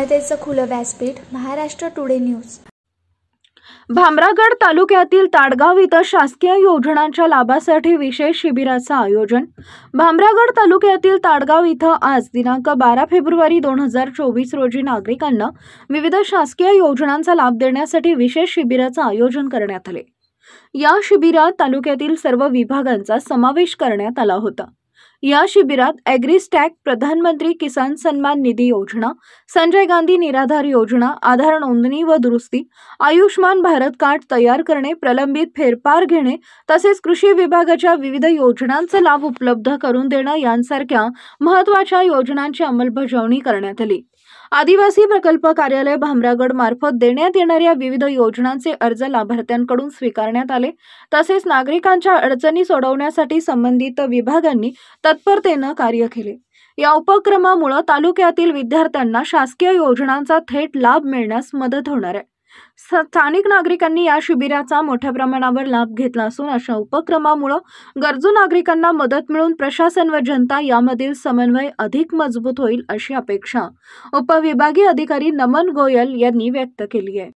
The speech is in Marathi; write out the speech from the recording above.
जनतेचं खुलं व्यासपीठ महाराष्ट्र टुडे न्यूज। भामरागड तालुक्यातील ताडगाव इथं शासकीय योजनांच्या लाभासाठी विशेष शिबिराचं आयोजन। भामरागड तालुक्यातील ताडगाव इथं आज दिनांक 12 फेब्रुवारी 2024 रोजी नागरिकांना विविध शासकीय योजनांचा लाभ देण्यासाठी विशेष शिबिराचं आयोजन करण्यात आले। या शिबिरात तालुक्यातील सर्व विभागांचा समावेश करण्यात आला होता। या शिबिरात ॲग्रीस्टॅक, प्रधानमंत्री किसान सन्मान निधी योजना, संजय गांधी निराधार योजना, आधार नोंदणी व दुरुस्ती, आयुष्मान भारत कार्ड तयार करणे, प्रलंबित फेरफार घेणे तसेच कृषी विभागाच्या विविध योजनांचा लाभ उपलब्ध करून देणं यांसारख्या महत्त्वाच्या योजनांची अंमलबजावणी करण्यात आली। आदिवासी प्रकल्प कार्यालय भामरागड मार्फत देण्यात येणाऱ्या विविध योजनांचे अर्ज लाभार्थ्यांकडून स्वीकारण्यात आले। तसेच नागरिकांच्या अडचणी सोडवण्यासाठी संबंधित विभागांनी तत्परतेने कार्य केले। या उपक्रमामुळे तालुक्यातील विद्यार्थ्यांना शासकीय योजनांचा थेट लाभ मिळण्यास मदत होणार आहे। स्थानिक नागरिकांनी या शिबिराचा मोठ्या प्रमाणावर लाभ घेतला असून अशा उपक्रमामुळे गरजू नागरिकांना मदत मिळून प्रशासन व जनता यामधील समन्वय अधिक मजबूत होईल अशी अपेक्षा उपविभागीय अधिकारी नमन गोयल यांनी व्यक्त केली आहे।